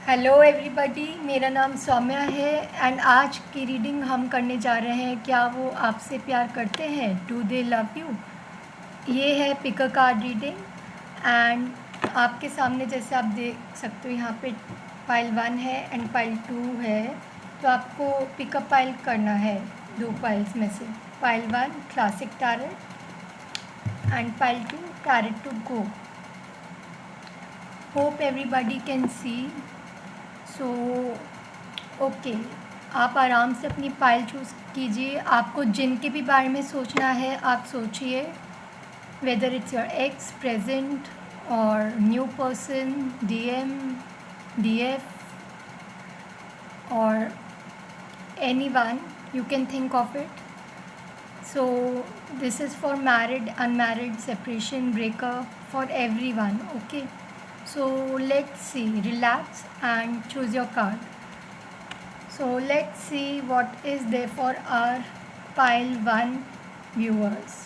Hello everybody, मेरा नाम सौम्या है एंड आज की रीडिंग हम करने जा रहे हैं क्या वो आपसे प्यार करते हैं, डू दे लव यू। ये है pick a card reading and आपके सामने जैसे आप देख सकते हो यहाँ पे पाइल 1 है एंड पाइल 2 है। तो आपको पिकअप पाइल करना है दो पाइल्स में से। Pile 1 classic tarot and pile 2 tarot to go. Hope everybody can see. So okay, आप आराम से अपनी फाइल चूज़ कीजिए। आपको जिनके भी बारे में सोचना है आप सोचिए, whether it's your x, present और न्यू पर्सन, डीएम, डीएफ और anyone you can think of it. So this is for married, unmarried, separation, breakup, for everyone. Okay, so let's see, relax and choose your card. So let's see what is there for our pile 1 viewers.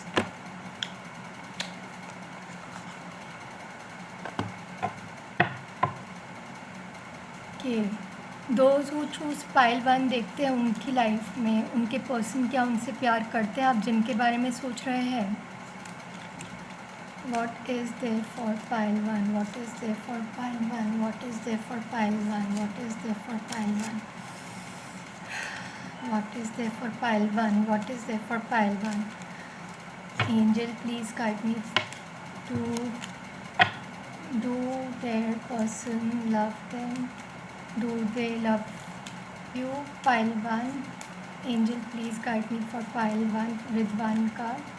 Okay, those who choose pile 1 देखते हैं उनकी life में उनके person क्या उनसे प्यार करते हैं, आप जिनके बारे में सोच रहे हैं. What is there for pile 1? What is there for pile 1? What is there for pile 1? What is there for pile 1? What is there for pile 1? What is there for pile 1? Angel, please guide me to do their person love them? Do they love you? Pile 1. Angel, please guide me for pile 1 with one card,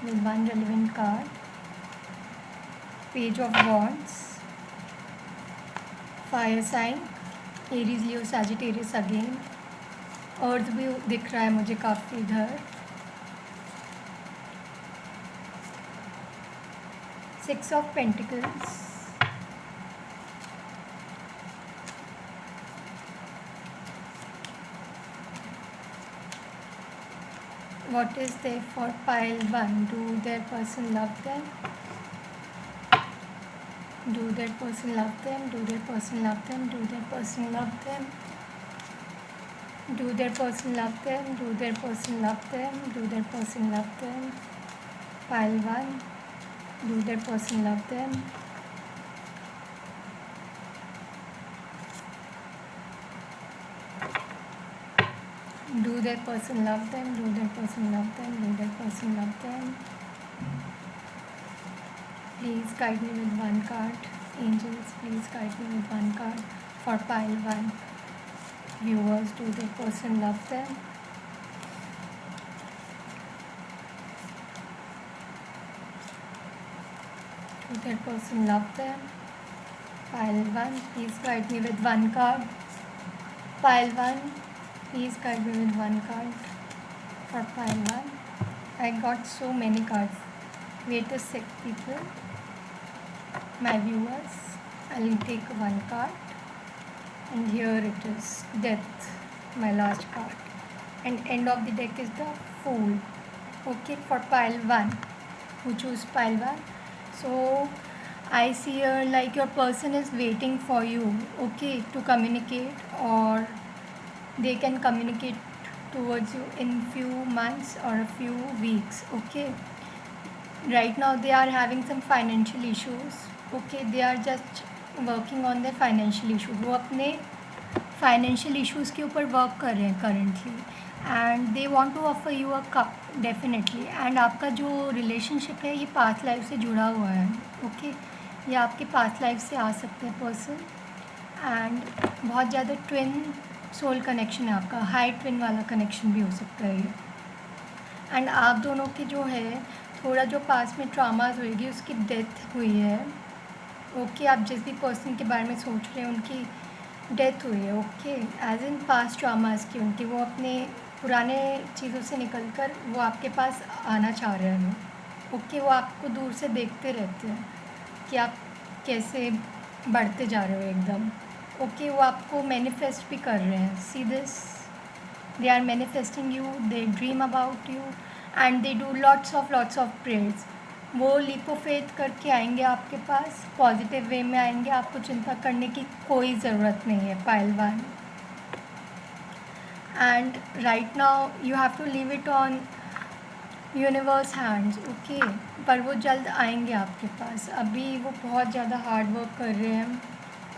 with one relevant card. Page of Wands, Fire sign, Aries, Leo, Sagittarius again. अर्थ भी दिख रहा है मुझे काफ़ी इधर. 6 of Pentacles, what is there for pile 1? Do their person love them? Do their person love them? Do their person love them? Do their person love them? Do their person love them? Do their person love them? Do their person love them? Pile 1. Do their person love them? Do their person love them? Do their person love them? Do their person love them? Please guide me with one card. Angels, please guide me with one card for pile 1. Viewers, do their person love them? Do their person love them? Pile 1, please guide me with one card. Pile 1, please guide me with one card for pile 1. I got so many cards. Wait a sec, people. My viewers, I'll take one card. And here it is, Death, my last card. And end of the deck is the Fool. Okay, for pile 1, who choose pile 1. So I see here like your person is waiting for you, okay, to communicate, or they can communicate towards you in few months or a few weeks. Okay, right now they are having some financial issues. Okay, they are just working on the financial issue. वो अपने financial issues के ऊपर work कर रहे हैं currently and they want to offer you a cup definitely. And आपका जो relationship है ये पास्ट लाइफ से जुड़ा हुआ है. ओके, ये आपके पास्ट लाइफ से आ सकते हैं पर्सन एंड बहुत ज़्यादा ट्विन सोल कनेक्शन है आपका. हाई ट्विन वाला कनेक्शन भी हो सकता है ये. एंड आप दोनों की जो है थोड़ा जो पास्ट में ट्रामाज हुएगी उसकी डेथ हुई है. ओके, आप जिस भी पर्सन के बारे में सोच रहे हैं उनकी डेथ हुई है. Okay, as in past traumas की उनकी, वो अपने पुराने चीज़ों से निकल कर वो आपके पास आना चाह रहे हैं. ओके, वो आपको दूर से देखते रहते हैं कि आप कैसे बढ़ते जा रहे हो एकदम. ओके, वो आपको मैनिफेस्ट भी कर रहे हैं. See this, they are manifesting you, they dream about you and they do lots of prayers. वो लीप ऑफ फेथ करके आएंगे आपके पास, पॉजिटिव वे में आएंगे, आपको चिंता करने की कोई ज़रूरत नहीं है pile one. And right now you have to leave it on universe hands, okay. पर वो जल्द आएंगे आपके पास। अभी वो बहुत ज़्यादा हार्ड वर्क कर रहे हैं,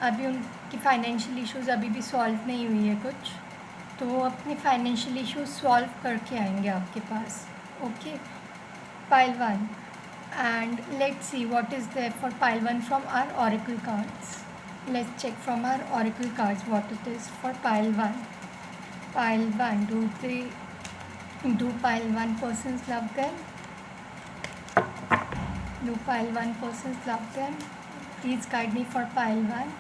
अभी उनकी फाइनेंशियल इश्यूज़ अभी भी सॉल्व नहीं हुई है कुछ, तो वो अपनी फाइनेंशियल इश्यूज सॉल्व करके आएंगे आपके पास, okay. Pile one, and let's see what is there for pile 1 from our oracle cards. Let's check from our oracle cards what it is for pile 1. Pile 1, do pile 1 persons love them? Do pile 1 persons love them? Please guide me for pile 1.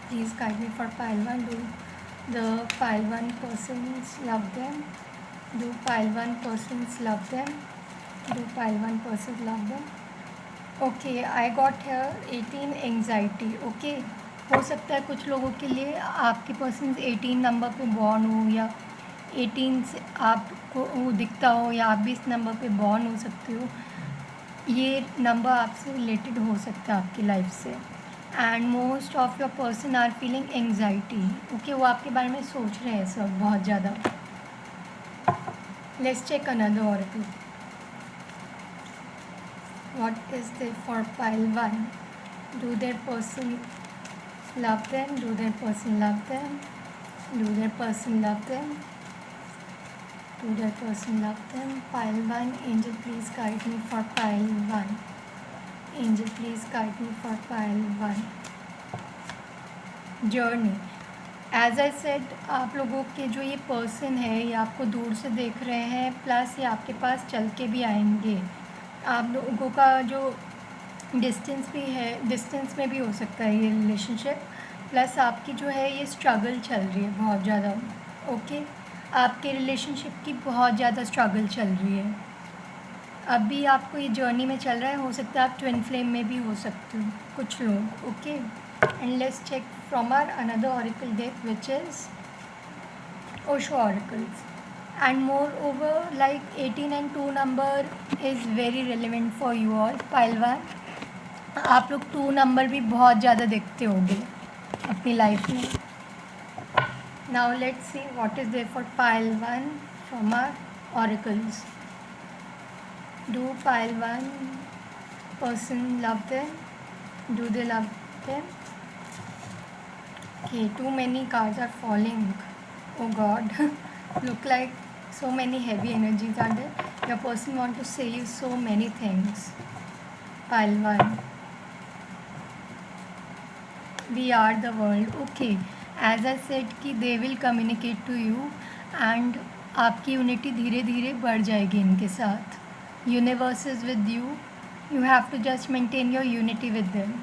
Please guide me for pile 1. Do the pile 1 persons love them? Do pile 1 persons love them? Do pile 1 persons love them? Okay, I got hair 18 anxiety, okay. हो सकता है कुछ लोगों के लिए आपके person 18 number पे born हो, या 18 से आपको वो दिखता हो, या आप भी इस नंबर पे बॉर्न हो सकते हो। ये नंबर आपसे रिलेटेड हो सकता है आपकी लाइफ से। And most of your person are feeling anxiety, okay. वो आपके बारे में सोच रहे हैं सब बहुत ज़्यादा। Let's check another oracle. What is there for pile 1? Do their person love them? Do their person love them? Do their person love them? Do their person love them? Pile 1, angel please guide me for pile 1. Angel please guide me for pile 1. Journey. As I said, आप लोगों के जो ये person है ये आपको दूर से देख रहे हैं, प्लस ये आपके पास चल के भी आएंगे। आप लोगों का जो डिस्टेंस भी है, डिस्टेंस में भी हो सकता है ये रिलेशनशिप, प्लस आपकी जो है ये स्ट्रगल चल रही है बहुत ज़्यादा, ओके। आपके रिलेशनशिप की बहुत ज़्यादा स्ट्रगल चल रही है। अभी आपको ये जर्नी में चल रहा है, हो सकता है आप ट्विन फ्लेम में भी हो सकते हो कुछ लोग, okay. And let's check from our another oracle deck which is Osho oracles. And moreover, like 18 and 2 number is very relevant for you all. Pile 1, आप लोग 2 नंबर भी बहुत ज़्यादा देखते होंगे अपनी लाइफ में. Now let's see what is there for pile 1 from our oracles. Do pile 1 person love them? Do they love them? Okay, too many cards are falling. Oh God. Look like so many heavy energies are there. Your person want to say you so many things. Pile 1. We are the world. Okay. As I said कि they will communicate to you and आपकी unity धीरे धीरे बढ़ जाएगी इनके साथ. Universe is with you. You have to just maintain your unity with them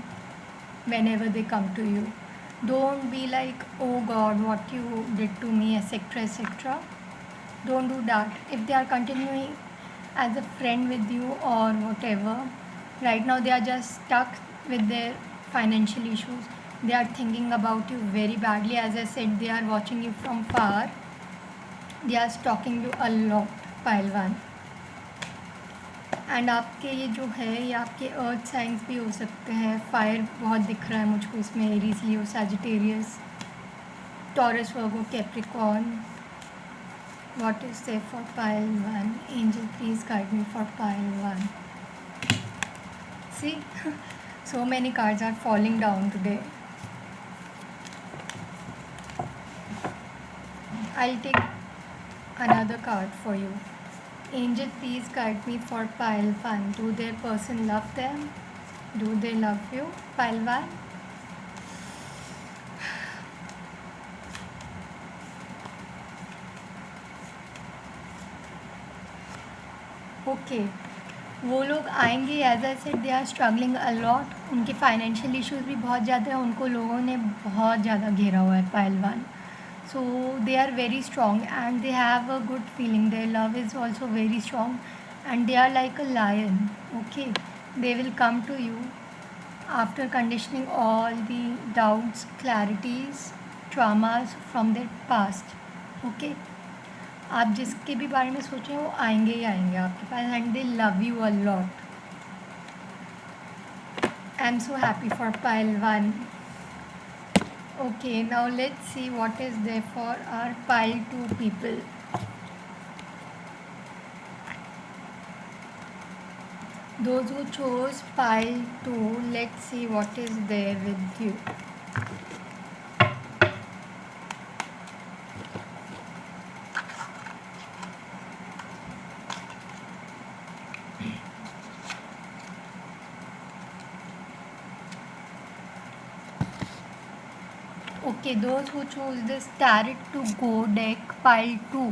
whenever they come to you. Don't be like, oh God, what you did to me, etc. etc. Don't do that. If they are continuing as a friend with you or whatever, right now they are just stuck with their financial issues. They are thinking about you very badly. As I said, they are watching you from far. They are stalking you a lot. Pile 1. And आपके ये जो है ये आपके earth science भी हो सकते हैं. फायर बहुत दिख रहा है मुझको इसमें. Aries, Leo, Sagittarius, taurus, Virgo, Capricorn. What is there for pile 1? Angel please guide me for pile 1. See, so many cards are falling down today. I'll take another card for you. Angel please guide me for pile 1. Do their person love them? Do they love you? Pile 1. Okay, वो लोग आएंगे. As I said, they are struggling a lot. उनके financial issues भी बहुत ज़्यादा है. उनको लोगों ने बहुत ज़्यादा घेरा हुआ है. Pile 1. So they are very strong and they have a good feeling. Their love is also very strong and they are like a lion. Okay, they will come to you after conditioning all the doubts, clarities, traumas from their past. Okay, आप जिसके भी बारे में सोचें वो आएंगे ही आएंगे आपके पास, and they love you a lot. I am so happy for pile 1. Okay, now let's see what is there for our pile 2 people. Those who chose pile 2, let's see what is there with you. Okay, those who chose this Tarot to Go deck pile 2,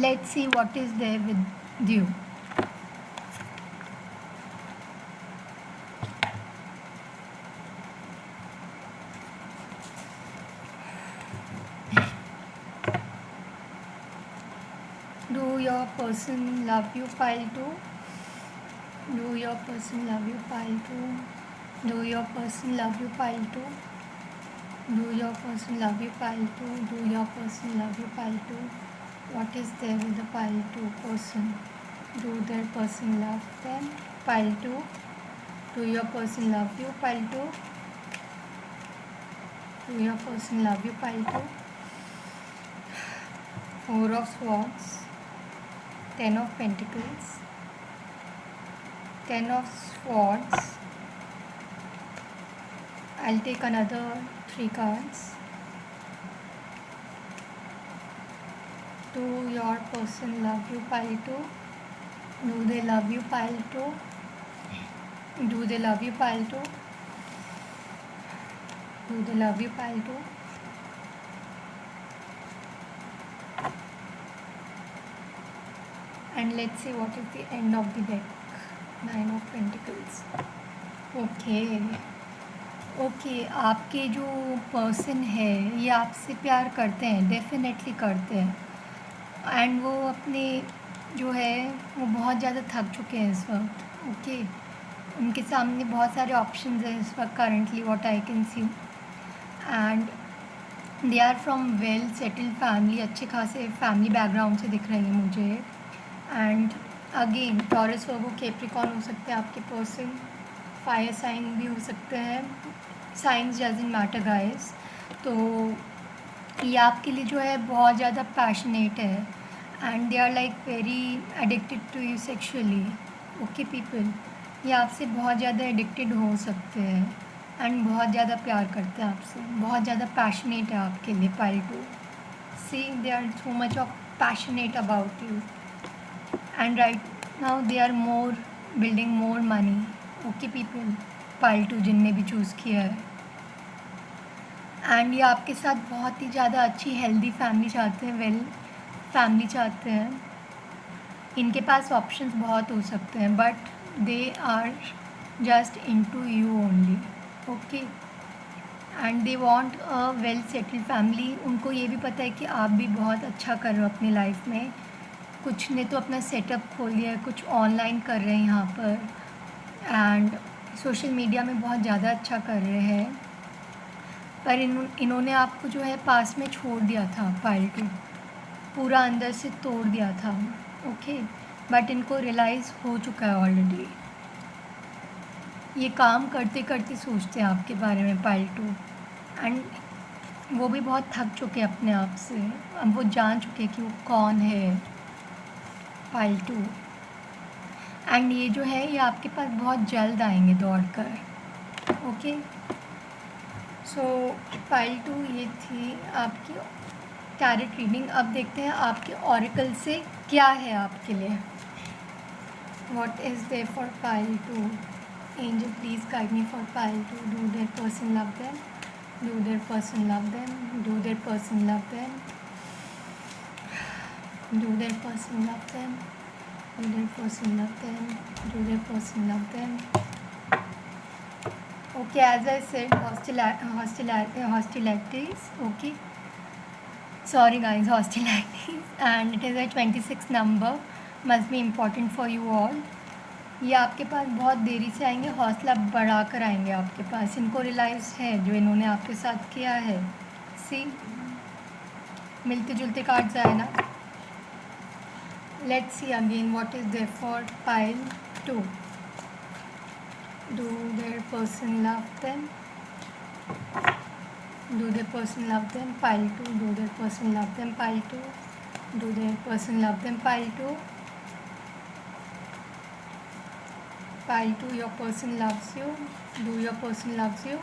let's see what is there with you. Do your person love you pile 2? Do your person love you pile 2? Do your person love you pile 2? Do your person love you pile 2? Do your person love you pile 2? What is there with the pile 2 person? Do their person love them? Pile 2. Do your person love you pile 2? Do your person love you pile 2? Four of Swords, 10 of Pentacles, 10 of Swords. I'll take another 3 cards. Do your person love you pile 2? Do they love you pile 2? Do they love you pile 2? Do they love you pile 2? And let's see what is the end of the deck. 9 of Pentacles. Okay, आपके जो person है ये आपसे प्यार करते हैं, definitely करते हैं. एंड वो अपने जो है वो बहुत ज़्यादा थक चुके हैं इस वक्त. ओके, उनके सामने बहुत सारे ऑप्शंस हैं इस वक्त currently, what I can see. And they are from well settled family, अच्छे खासे फैमिली बैकग्राउंड से दिख रही है मुझे. And again Taurus, Virgo, Capricorn हो सकते हैं आपके पर्सन. फायर साइन भी हो सकते हैं. Science doesn't matter guys. तो ये आपके लिए जो है बहुत ज़्यादा पैशनेट है, and they are like very addicted to you sexually. Okay people, ये आपसे बहुत ज़्यादा एडिक्टेड हो सकते हैं एंड बहुत ज़्यादा प्यार करते हैं आपसे, बहुत ज़्यादा पैशनेट है आपके लिए pile 2. See, they are so much of passionate about you. And right now they are more building more money. Okay people, pile 2 जिनने भी चूज़ किया है. एंड ये आपके साथ बहुत ही ज़्यादा अच्छी हेल्दी फैमिली चाहते हैं, वेल फैमिली चाहते हैं. इनके पास ऑप्शंस बहुत हो सकते हैं, but they are just into you only. Okay, and they want a well settled family. उनको ये भी पता है कि आप भी बहुत अच्छा कर रहे हो अपनी लाइफ में. कुछ ने तो अपना सेटअप खोल लिया है, कुछ ऑनलाइन कर रहे हैं यहाँ पर, एंड सोशल मीडिया में बहुत ज़्यादा अच्छा कर रहे हैं. पर इन्होंने आपको जो है पास में छोड़ दिया था पाइल 2, पूरा अंदर से तोड़ दिया था. ओके, बट इनको रियलाइज़ हो चुका है ऑलरेडी. ये काम करते करते सोचते हैं आपके बारे में पाइल 2, एंड वो भी बहुत थक चुके हैं अपने आप से. अब वो जान चुके हैं कि वो कौन है पाइल 2. एंड ये जो है ये आपके पास बहुत जल्द आएंगे दौड़ कर. ओके, सो पाइल 2 ये थी आपकी टैरेट रीडिंग. अब देखते हैं आपके ऑरिकल से क्या है आपके लिए. What is there for pile 2? Angel please guide me for pile 2. Do their person love them? Do their person love them? Do their person love them? Do their person love them? Do their person love them? Do their person love them? Okay, as I said, hostilities. Okay, sorry guys, hostilities, and it is a 26 number. Must be important for you all. ये आपके पास बहुत देरी से आएंगे, हौसला बढ़ा कर आएंगे आपके पास. इनको रियलाइज़ है जो इन्होंने आपके साथ किया है. सी, मिलते जुलते कार्ड्स आए ना. Let's see again what is there for pile 2. Do their person love them? Do their person love them? Pile 2. Do their person love them? Pile 2. Do their person love them? Pile 2. Pile 2, your person loves you. Do your person loves you?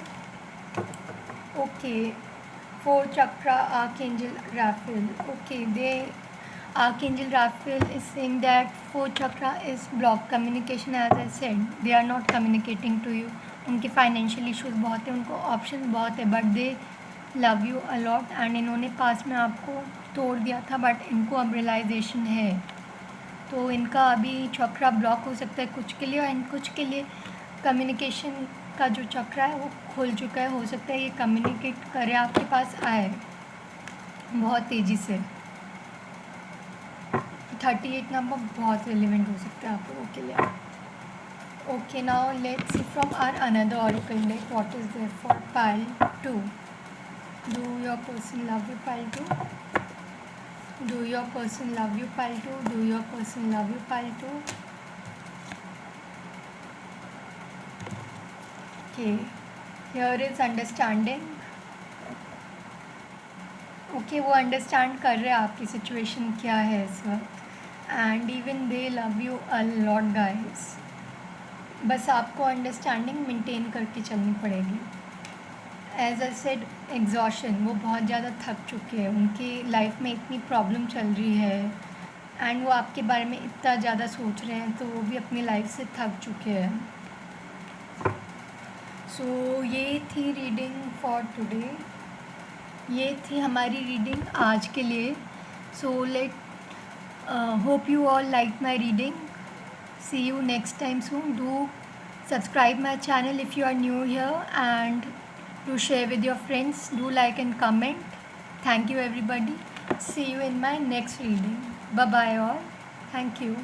Okay. 4 chakra, Archangel Raphael. Okay, Archangel Raphael is saying that 4 chakra is blocked communication. As I said, they are not communicating to you. उनके financial issues बहुत है, उनको option बहुत है, but they love you a lot and इन्होंने पास में आपको तोड़ दिया था, बट इनको अब रियलाइजेशन है. तो इनका अभी चक्रा ब्लॉक हो सकता है कुछ के लिए, और कुछ के लिए कम्युनिकेशन का जो चक्रा है वो खुल चुका है. हो सकता है ये कम्युनिकेट करे, आपके पास आए बहुत तेज़ी से. 38 नंबर बहुत रिलेवेंट हो सकता है आप लोगों के लिए. Okay, now let's see from our another oracle deck what is there for pile 2. Do your person love you pile 2? Do your person love you pile 2? Do your person love you pile 2? Okay, here is understanding. Okay, वो understand कर रहे हैं आपकी situation क्या है इस वक्त, and even they love you a lot guys. बस आपको अंडरस्टैंडिंग मेंटेन करके चलनी पड़ेगी. एज आई सेड, एग्जॉशन, वो बहुत ज़्यादा थक चुके हैं, उनकी लाइफ में इतनी प्रॉब्लम चल रही है एंड वो आपके बारे में इतना ज़्यादा सोच रहे हैं, तो वो भी अपनी लाइफ से थक चुके हैं. सो ये थी रीडिंग फॉर टुडे. ये थी हमारी रीडिंग आज के लिए. So let hope you all like my reading. See you next time soon. Do subscribe my channel if you are new here, and do share with your friends. Do like and comment. Thank you everybody. See you in my next reading. Bye bye all. Thank you.